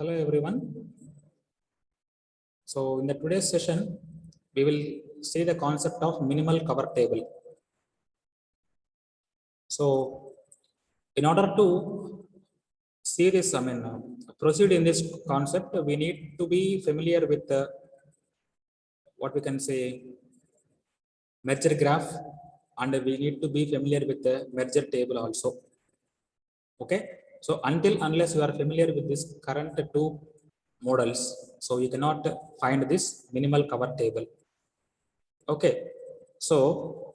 Hello everyone. So in the today's session, we will see the concept of minimal cover table. So in order to see this, proceed in this concept, we need to be familiar with what we can say merger graph, and we need to be familiar with the merger table also. Okay. So unless you are familiar with this current two models, so you cannot find this minimal cover table. Okay. So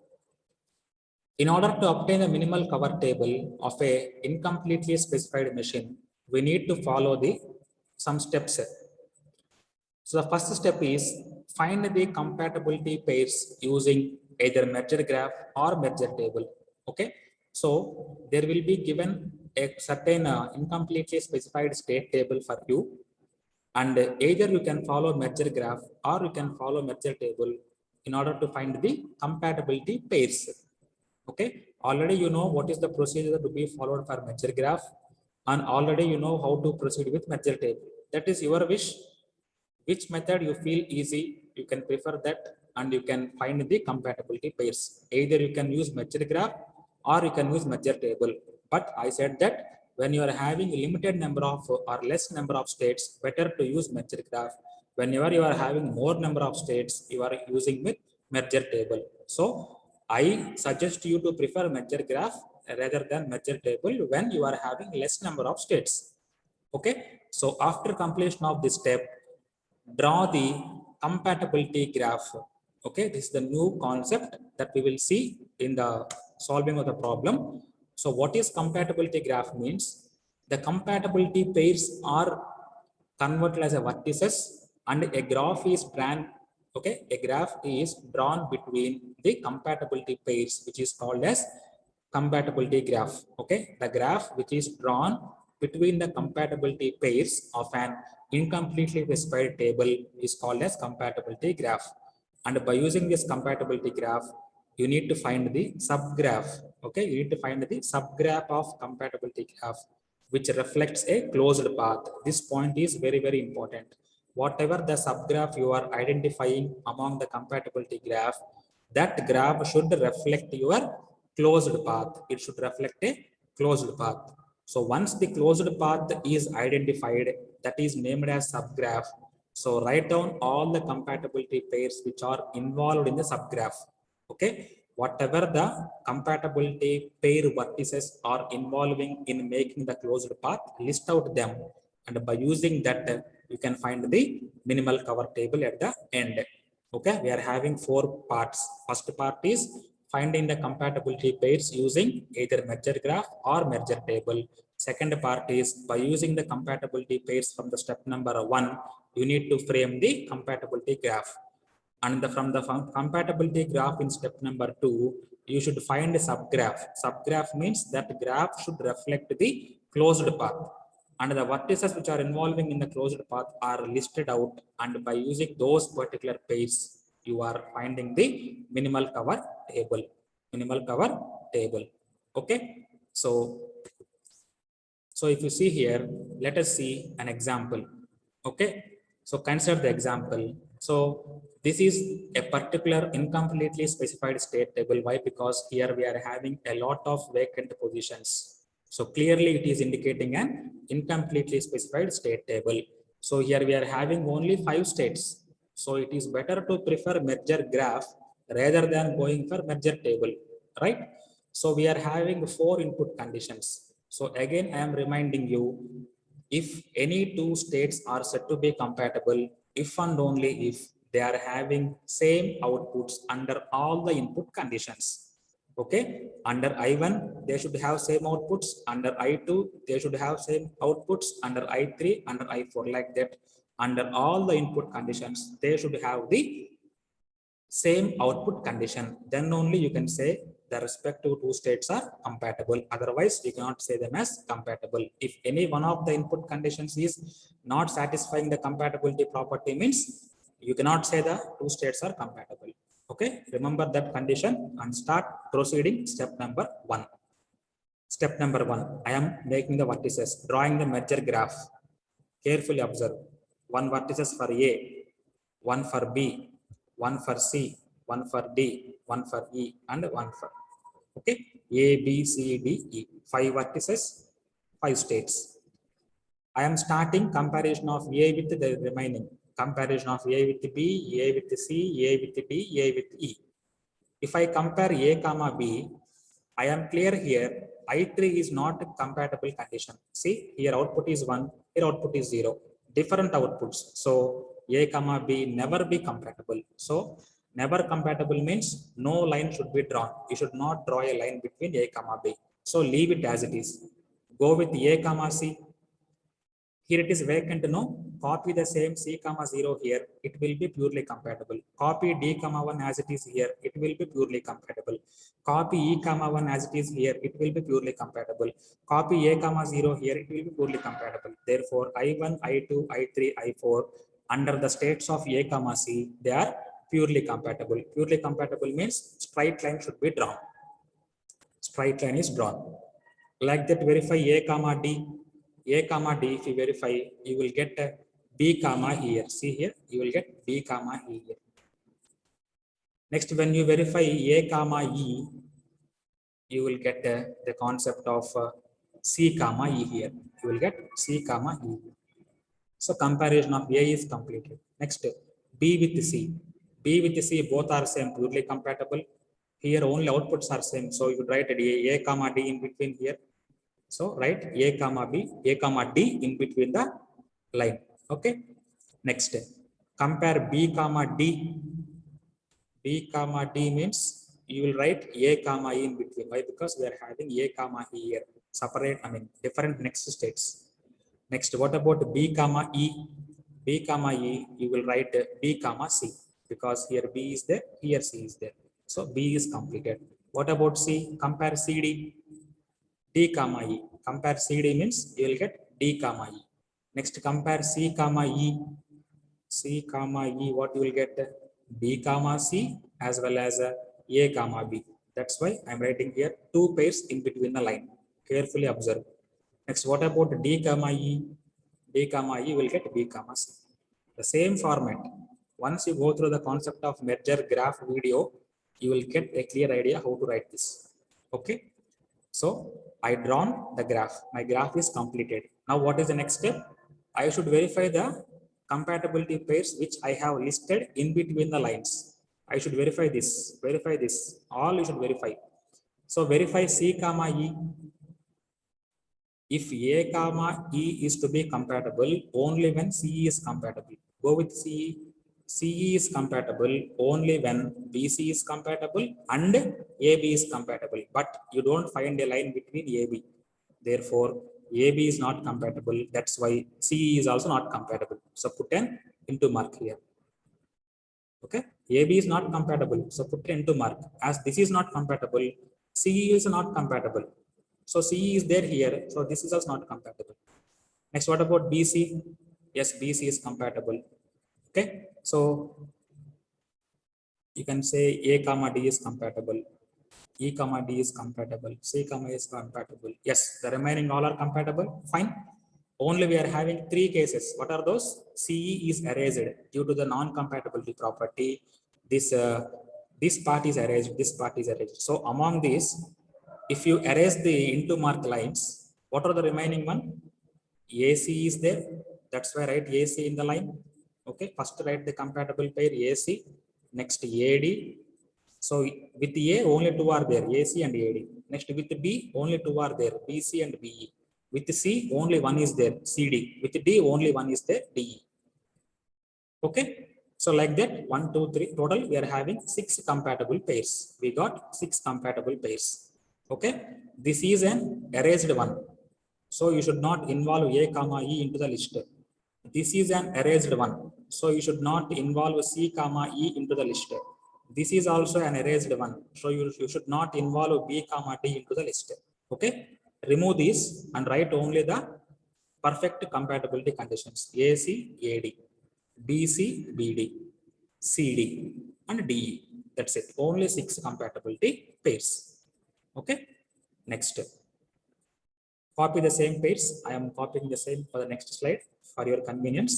in order to obtain a minimal cover table of a incompletely specified machine, we need to follow some steps. So the first step is find the compatibility pairs using either merger graph or merger table. Okay. So there will be given a certain incompletely specified state table for you, and either you can follow merger graph or you can follow merger table in order to find the compatibility pairs. Okay. Already you know what is the procedure to be followed for merger graph, and already you know how to proceed with merger table. That is your wish. Which method you feel easy, you can prefer that, and you can find the compatibility pairs. Either you can use merger graph or you can use merger table. But I said that when you are having a limited number of or less number of states, better to use merger graph. Whenever you are having more number of states, you are using with merger table. So I suggest you to prefer merger graph rather than merger table when you are having less number of states. Okay. So after completion of this step, draw the compatibility graph. Okay, this is the new concept that we will see in the solving of the problem. So what is compatibility graph means? The compatibility pairs are converted as a vertices, and a graph is drawn. Okay, a graph is drawn between the compatibility pairs, which is called as compatibility graph. Okay, the graph which is drawn between the compatibility pairs of an incompletely specified table is called as compatibility graph. And by using this compatibility graph, you need to find the subgraph. Okay, you need to find the subgraph of compatibility graph which reflects a closed path. This point is very, very important. Whatever the subgraph you are identifying among the compatibility graph, that graph should reflect your closed path. It should reflect a closed path. So once the closed path is identified, that is named as subgraph. So write down all the compatibility pairs which are involved in the subgraph. Okay. Whatever the compatibility pair vertices are involving in making the closed path, list out them. And by using that, you can find the minimal cover table at the end. Okay. We are having 4 parts. First part is finding the compatibility pairs using either merger graph or merger table. Second part is by using the compatibility pairs from the step number 1, you need to frame the compatibility graph. And from the compatibility graph in step number 2, you should find a subgraph. Subgraph means that graph should reflect the closed path. And the vertices which are involving in the closed path are listed out. And by using those particular pairs, you are finding the minimal cover table. Minimal cover table. Okay. So if you see here, let us see an example. Okay. So consider the example. So this is a particular incompletely specified state table. Why? Because here we are having a lot of vacant positions. So clearly it is indicating an incompletely specified state table. So here we are having only 5 states. So it is better to prefer merger graph rather than going for merger table, right? So we are having 4 input conditions. So again, I am reminding you, if any 2 states are said to be compatible, if and only if they are having same outputs under all the input conditions. Okay, under I1 they should have same outputs, under I2 they should have same outputs, under I3, under I4, like that. Under all the input conditions they should have the same output condition. Then only you can say the respective 2 states are compatible. Otherwise you cannot say them as compatible. If any one of the input conditions is not satisfying the compatibility property, means you cannot say the 2 states are compatible. Okay, remember that condition and start proceeding. Step number 1. Step number 1, I am making the vertices, drawing the merger graph. Carefully observe. One vertices for A, one for B, one for C, one for D, one for E, and one for, okay, A, B, C, D, E. 5 vertices, 5 states. I am starting comparison of A with the remaining. Comparison of A with B, A with C, A with D, A with E. If I compare A comma B, I am clear here, I3 is not a compatible condition. See, here output is 1, here output is 0. Different outputs. So A comma B never be compatible. So never compatible means no line should be drawn. You should not draw a line between A comma B. So leave it as it is. Go with A comma C. Here it is vacant, no? Copy the same C comma 0 here, it will be purely compatible. Copy D comma 1 as it is here, it will be purely compatible. Copy E comma 1 as it is here, it will be purely compatible. Copy A comma 0 here, it will be purely compatible. Therefore, I1, I2, I3, I4, under the states of A comma C, they are purely compatible. Purely compatible means straight line should be drawn. Straight line is drawn. Like that, verify A comma D. A comma D, if you verify, you will get B comma here. See here, you will get B comma E here. Next, when you verify A comma E, you will get the concept of C comma E here. You will get C comma E. So comparison of A is completed. Next, B with C. B with C both are same, purely compatible. Here only outputs are same. So you would write A comma D in between here. So write A comma B, A comma D in between the line. Okay. Next, compare B comma D. B comma D means you will write A comma E in between. Why? Because we are having A comma E here. Separate, I mean, different next states. Next, what about B comma E? B comma E, you will write B comma C, because here B is there, here C is there. So B is completed. What about C? Compare CD. D comma E. Compare CD means you will get D comma E. Next, compare C comma E. C comma E, what you will get? B comma C as well as A comma B. That's why I'm writing here 2 pairs in between the line. Carefully observe. Next, what about D comma E? D comma E will get B comma C. The same format. Once you go through the concept of merger graph video, you will get a clear idea how to write this. Okay. So I drawn the graph. My graph is completed. Now what is the next step? I should verify the compatibility pairs which I have listed in between the lines. I should verify this. Verify this. All you should verify. So verify C comma E. If A comma E is to be compatible, only when CE is compatible. Go with CE. CE is compatible only when BC is compatible and AB is compatible. But you don't find a line between AB. Therefore, AB is not compatible. That's why CE is also not compatible. So put an into mark here. Okay. AB is not compatible. So put an into mark. As this is not compatible, CE is not compatible. So CE is there here. So this is also not compatible. Next, what about BC? Yes, BC is compatible. Okay. So you can say A comma D is compatible. E comma D is compatible. C comma is compatible. Yes, the remaining all are compatible. Fine. Only we are having 3 cases. What are those? CE is erased due to the non-compatibility property. This part is erased. This part is erased. So among these, if you erase the into mark lines, what are the remaining one? AC is there. That's why write AC in the line. Okay. First write the compatible pair AC. Next AD. So with A, only 2 are there, AC and AD. Next with B, only 2 are there, BC and BE. With C, only 1 is there, CD. With D, only 1 is there, DE. Okay. So like that, 1, 2, 3, total we are having 6 compatible pairs. We got 6 compatible pairs. Okay. This is an erased one. So you should not involve A comma E into the list. This is an erased one. So you should not involve C comma E into the list. This is also an erased one. So you should not involve B comma D into the list. Okay. Remove these and write only the perfect compatibility conditions. AC, AD, BC, BD, CD, and DE. That's it. Only 6 compatibility pairs. Okay. Next. copy the same page. I am copying the same for the next slide for your convenience.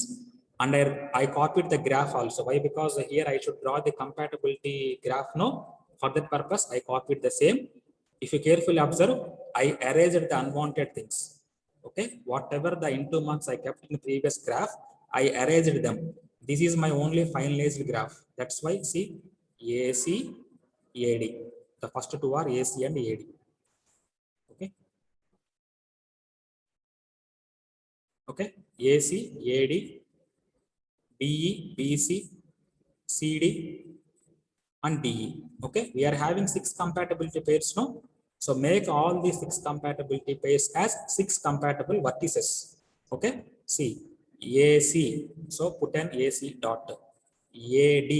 And I copied the graph also. Why? Because here I should draw the compatibility graph. No, for that purpose, I copied the same. If you carefully observe, I erased the unwanted things. Okay, whatever the into marks I kept in the previous graph, I erased them. This is my only finalized graph. That's why see AC, AD. The first two are AC and AD. Okay. Okay, AC, AD, BE, BC, CD, and DE. Okay, we are having 6 compatibility pairs now. So make all these 6 compatibility pairs as 6 compatible vertices. Okay, see AC. So put an AC dot. AD.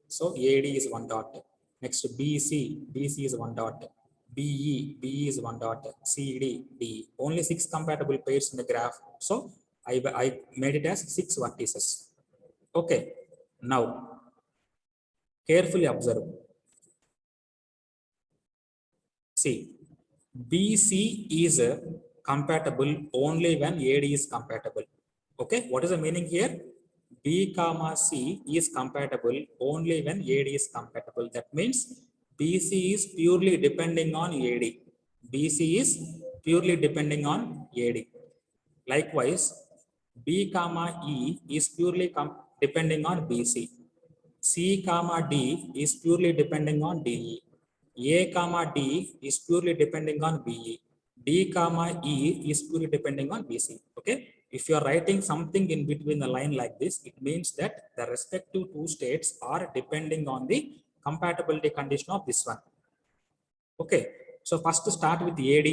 So AD is 1 dot. Next BC. BC is 1 dot. BE. BE is 1 dot. CD. DE. Only 6 compatible pairs in the graph. So I made it as 6 vertices. Okay. Now carefully observe. See, BC is compatible only when AD is compatible. Okay, what is the meaning here? B comma C is compatible only when AD is compatible. That means BC is purely depending on AD. BC is purely depending on AD. Likewise, B comma E is purely depending on BC. C comma D is purely depending on DE. A comma D is purely depending on BE. D comma E is purely depending on BC. Okay. If you are writing something in between the line like this, it means that the respective two states are depending on the compatibility condition of this one. Okay. So first start with AD.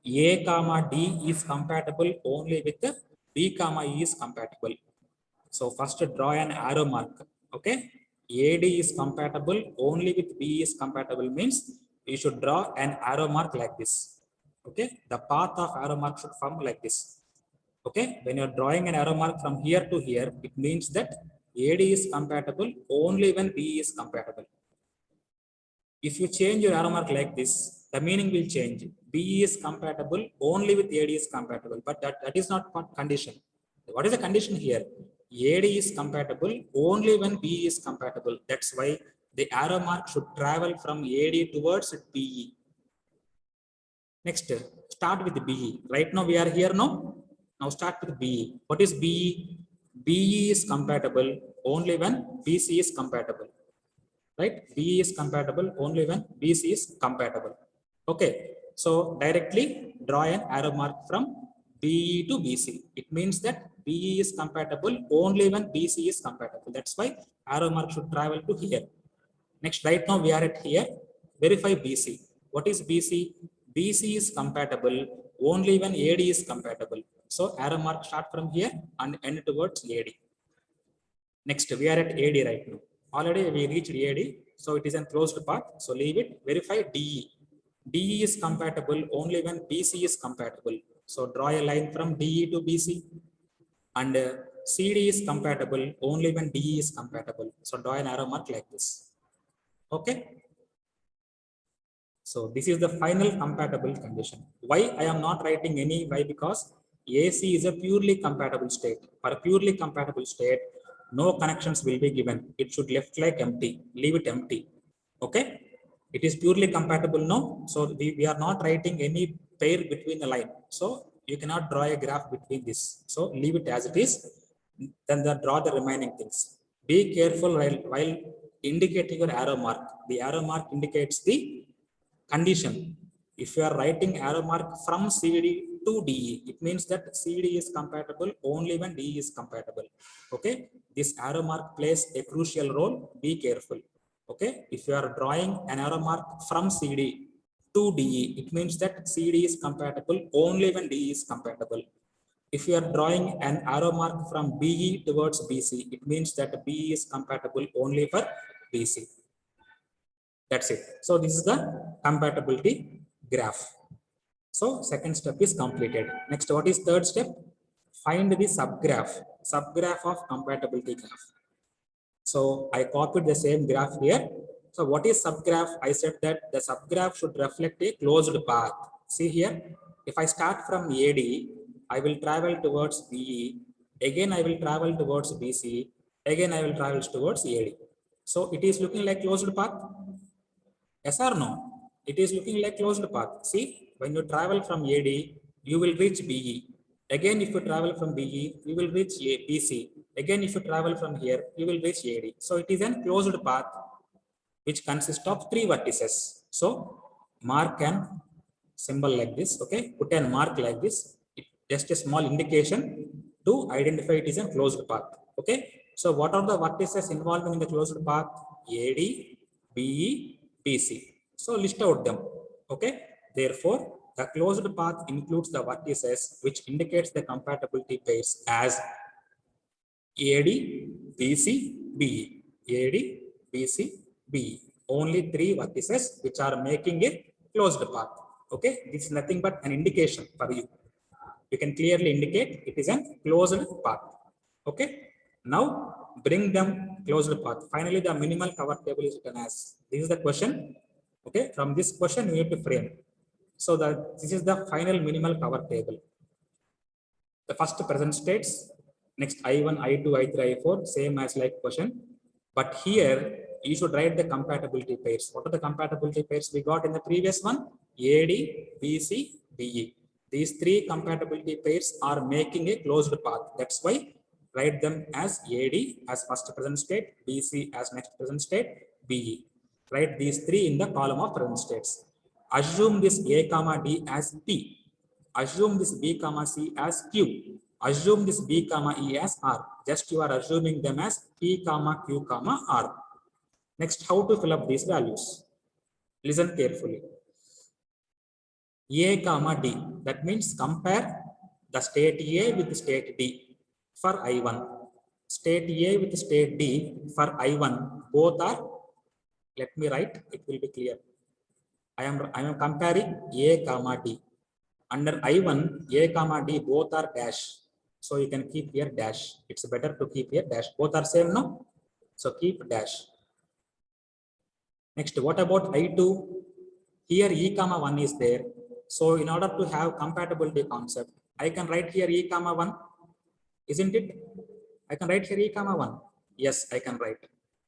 A comma D is compatible only with the B comma E is compatible. So first draw an arrow mark. Okay. AD is compatible only with B is compatible means you should draw an arrow mark like this. Okay. The path of arrow mark should form like this. Okay. When you're drawing an arrow mark from here to here, it means that AD is compatible only when B is compatible. If you change your arrow mark like this, the meaning will change. B is compatible only with AD is compatible, but that is not condition. What is the condition here? AD is compatible only when B is compatible. That's why the arrow mark should travel from AD towards BE. Next, start with BE. Right now we are here now. Now start with BE. What is BE? BE is compatible only when BC is compatible. Right? BE is compatible only when BC is compatible. Okay. So directly draw an arrow mark from BE to BC. It means that BE is compatible only when BC is compatible. That's why arrow mark should travel to here. Next, right now we are at here. Verify BC. What is BC? BC is compatible only when AD is compatible. So arrow mark start from here and end towards AD. Next, we are at AD right now. Already we reached AD, so it is a closed path. So leave it. Verify DE. DE is compatible only when BC is compatible. So draw a line from DE to BC. And CD is compatible only when DE is compatible. So draw an arrow mark like this. Okay. So this is the final compatible condition. Why I am not writing any? Why? Because AC is a purely compatible state. For a purely compatible state, no connections will be given. It should left like empty. Leave it empty. Okay. It is purely compatible now. So we are not writing any pair between the line. So you cannot draw a graph between this. So leave it as it is. Then draw the remaining things. Be careful while indicating your arrow mark. The arrow mark indicates the condition. If you are writing arrow mark from CD to DE, it means that CD is compatible only when DE is compatible. Okay. This arrow mark plays a crucial role. Be careful. Okay. If you are drawing an arrow mark from CD to DE, it means that CD is compatible only when DE is compatible. If you are drawing an arrow mark from BE towards BC, it means that BE is compatible only for BC. That's it. So this is the compatibility graph. So second step is completed. Next, what is third step? Find the subgraph of compatibility graph. So I copied the same graph here. So what is subgraph? I said that the subgraph should reflect a closed path. See here, If I start from AD, I will travel towards BE. Again, I will travel towards BC. Again, I will travel towards AD. So it is looking like closed path. Yes or no? It is looking like closed path. See, when you travel from AD, you will reach BE. Again, if you travel from BE, you will reach BC. Again, if you travel from here, you will reach AD. So it is a closed path which consists of three vertices. So mark an symbol like this. Okay, put a mark like this. Just a small indication to identify it is a closed path. Okay, so what are the vertices involved in the closed path? AD, BE, BC. So list out them. Okay, therefore the closed path includes the vertices which indicates the compatibility pairs as AD, BC, BE. AD, BC, BE. Only three vertices which are making a closed path. Okay, this is nothing but an indication for you. You can clearly indicate it is a closed path. Okay, now bring them closed path. Finally, the minimal cover table is written as this is the question. Okay, from this question you need to frame. So that this is the final minimal cover table. The first present states, next I1, I2, I3, I4, same as like question. But here you should write the compatibility pairs. What are the compatibility pairs we got in the previous one? AD, BC, BE. These three compatibility pairs are making a closed path. That's why write them as AD as first present state, BC as next present state, BE. Write these three in the column of present states. Assume this A comma D as P. Assume this B comma C as Q. Assume this B comma E as R. Just you are assuming them as P comma Q comma R. Next, how to fill up these values? Listen carefully. A comma D. That means compare the state A with state D for I1. State A with state D for I1. Both are, let me write, it will be clear. I am comparing A comma D. Under I1, A comma D both are dash. So you can keep here dash. It's better to keep here dash. Both are same, no? So keep dash. Next, what about I2? Here E comma 1 is there. So in order to have compatibility concept, I can write here E comma 1. Isn't it? I can write here E comma 1. Yes, I can write.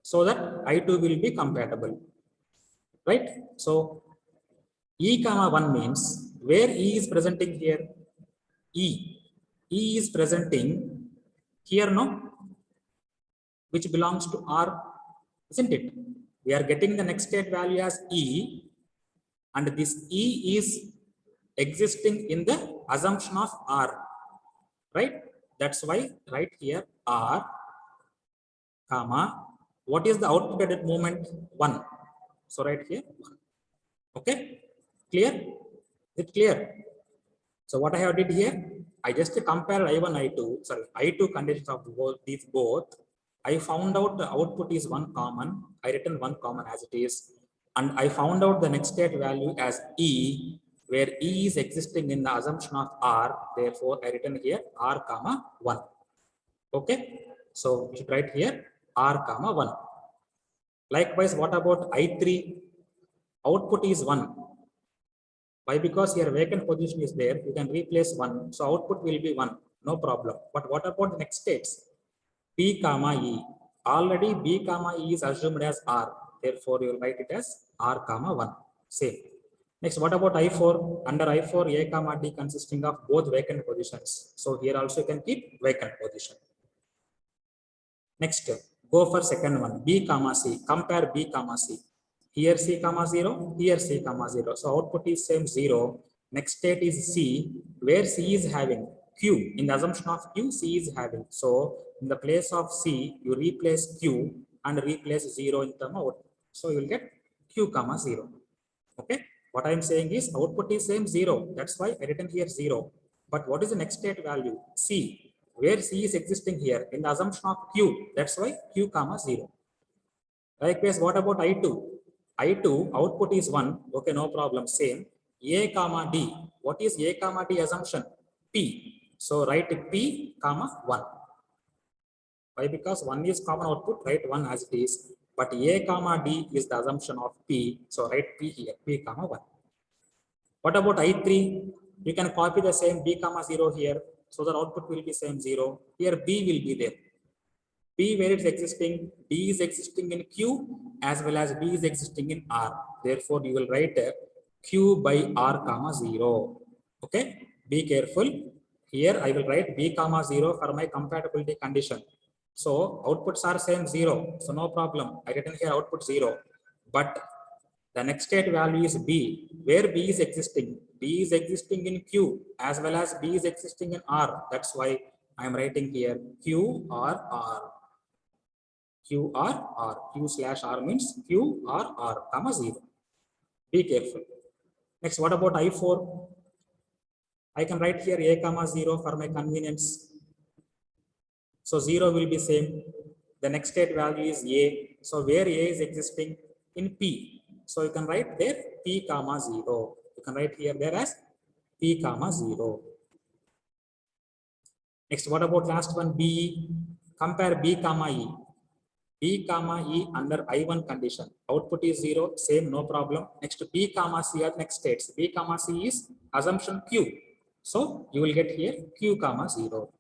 So that I2 will be compatible. Right? So E comma 1 means where E is presenting here? E. E is presenting here, no? Which belongs to R, isn't it? We are getting the next state value as E, and this E is existing in the assumption of R, right? That's why right here R, comma, what is the output at that moment? 1. So right here 1. Okay, clear? Is it clear? So what I have did here, I just compared I1, I2, sorry, I2 conditions of these both. I found out the output is one common. I written one common as it is. And I found out the next state value as E, where E is existing in the assumption of R. Therefore, I written here R comma 1. Okay. So we should write here R comma 1. Likewise, what about I3? Output is 1. Why? Because here vacant position is there, you can replace 1. So output will be 1, no problem. But what about the next states? P comma E. Already B comma E is assumed as R. Therefore, you will write it as R comma 1. Same. Next, what about I4? Under I4, A comma D consisting of both vacant positions. So here also you can keep vacant position. Next, go for second one. B comma C. Compare B comma C. Here C comma 0, here C comma 0. So output is same 0. Next state is C, where C is having Q. In the assumption of Q, C is having. So in the place of C, you replace Q and replace 0 in term output. So you will get Q comma 0. Okay. What I am saying is output is same 0. That's why I written here 0. But what is the next state value? C, where C is existing here in the assumption of Q. That's why Q comma 0. Likewise, what about I2? I2 output is 1. Okay, no problem. Same. A comma D. What is A comma D assumption? P. So write P comma 1. Why? Because 1 is common output, write 1 as it is. But A comma D is the assumption of P. So write P here, P comma 1. What about I3? you can copy the same b comma 0 here, so that output will be same 0. Here b will be there. B where it's existing, B is existing in Q as well as B is existing in R. Therefore, you will write Q by R comma 0. Okay, be careful. Here I will write B comma 0 for my compatibility condition. So outputs are same 0. So no problem. I written here output 0. But the next state value is B, where B is existing. B is existing in Q as well as B is existing in R. That's why I am writing here Q or R. Q or R. Q slash R means Q or R, comma 0. Be careful. Next, what about I4? I can write here A comma 0 for my convenience. So 0 will be same. The next state value is A. So where A is existing? In P. So you can write there P comma 0. You can write here there as P comma 0. Next, what about last one? B. Compare B comma E. B comma E under I1 condition. Output is 0, same, no problem. Next, B comma C are next states. B comma C is assumption Q. So you will get here Q comma 0.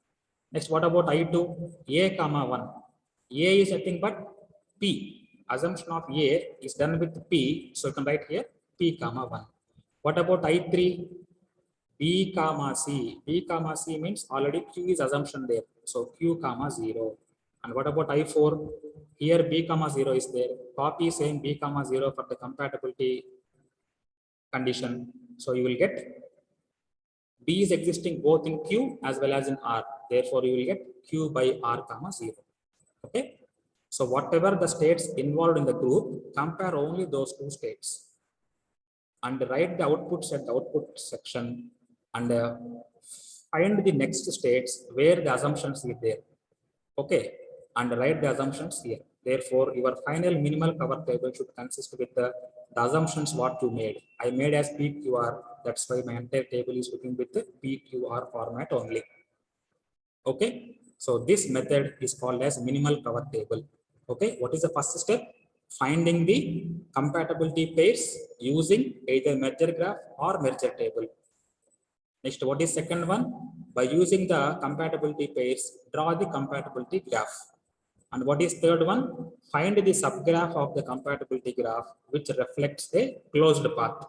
Next, what about I2? A comma 1. A is nothing but P. Assumption of A is done with P. So you can write here P comma 1. What about I3? B comma C. B comma C means already Q is assumption there. So Q comma 0. And what about I4? Here B comma 0 is there. Copy same B comma 0 for the compatibility condition. So you will get B is existing both in Q as well as in R. Therefore, you will get Q by R comma 0. Okay. So whatever the states involved in the group, compare only those two states and write the outputs at the output section and find the next states where the assumptions are there. Okay. And write the assumptions here. Therefore, your final minimal cover table should consist with the assumptions what you made. I made as PQR. That's why my entire table is looking with the PQR format only. Okay. So this method is called as minimal cover table. Okay. What is the first step? Finding the compatibility pairs using either merger graph or merger table. Next, what is second one? By using the compatibility pairs, draw the compatibility graph. And what is third one? Find the subgraph of the compatibility graph which reflects the closed path.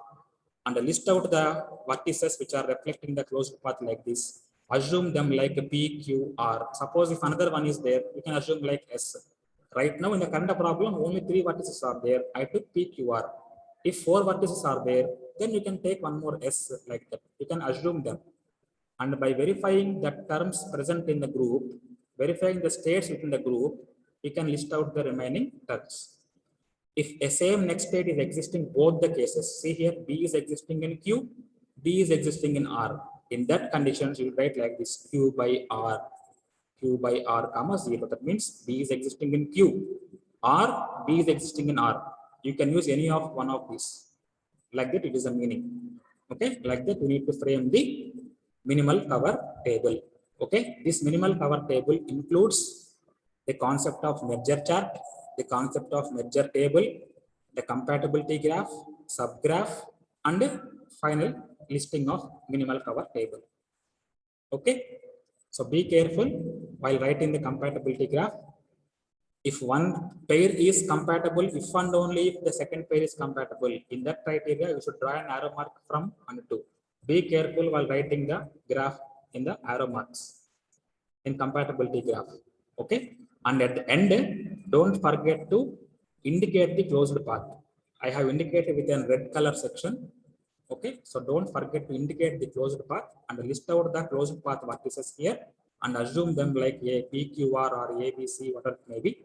And list out the vertices which are reflecting the closed path like this. Assume them like P, Q, R. Suppose if another one is there, you can assume like S. Right now in the current problem, only 3 vertices are there. I took P, Q, R. If 4 vertices are there, then you can take one more S like that. You can assume them. And by verifying the terms present in the group, verifying the states within the group, we can list out the remaining terms. If a same next state is existing both the cases, see here B is existing in Q, B is existing in R. In that conditions, you will write like this Q by R comma 0. That means B is existing in Q, R, B is existing in R. You can use any of one of these. Like that, it is a meaning. Okay, like that, we need to frame the minimal cover table. Okay, this minimal cover table includes the concept of merger chart, the concept of merger table, the compatibility graph, subgraph, and final listing of minimal cover table. Okay, so be careful while writing the compatibility graph. If one pair is compatible, if and only if the second pair is compatible, in that criteria, you should draw an arrow mark from and to. Be careful while writing the graph in the arrow marks in compatibility graph. Okay. And at the end, don't forget to indicate the closed path. I have indicated with a red color section. Okay. So don't forget to indicate the closed path and list out the closed path vertices here and assume them like a PQR or ABC, whatever it may be.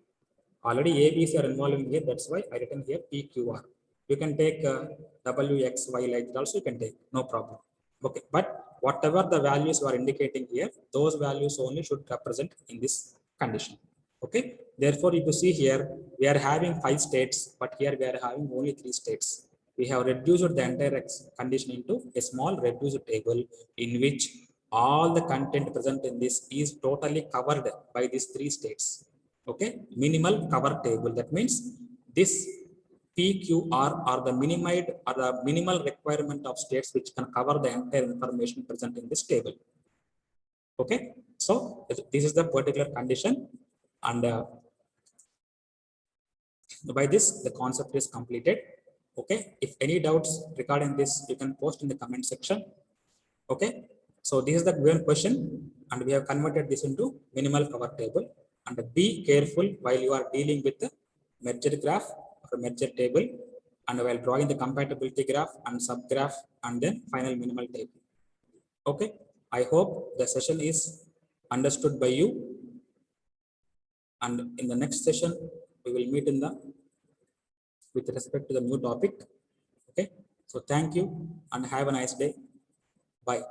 Already ABC are involved in here. That's why I written here PQR. You can take WXY like that also you can take, no problem. Okay, but whatever the values you are indicating here, those values only should represent in this condition. Okay, therefore, if you see here, we are having 5 states, but here we are having only 3 states. We have reduced the entire condition into a small reduced table in which all the content present in this is totally covered by these 3 states. Okay, minimal cover table. That means this PQR are the minimal requirement of states which can cover the entire information present in this table. Okay, so this is the particular condition, and by this the concept is completed. Okay, if any doubts regarding this, you can post in the comment section. Okay, so this is the given question, and we have converted this into minimal cover table. And be careful while you are dealing with the merger graph or merger table, and while drawing the compatibility graph and subgraph and then final minimal table. Okay, I hope the session is understood by you, and in the next session we will meet in the with respect to the new topic. Okay, so thank you and have a nice day. Bye.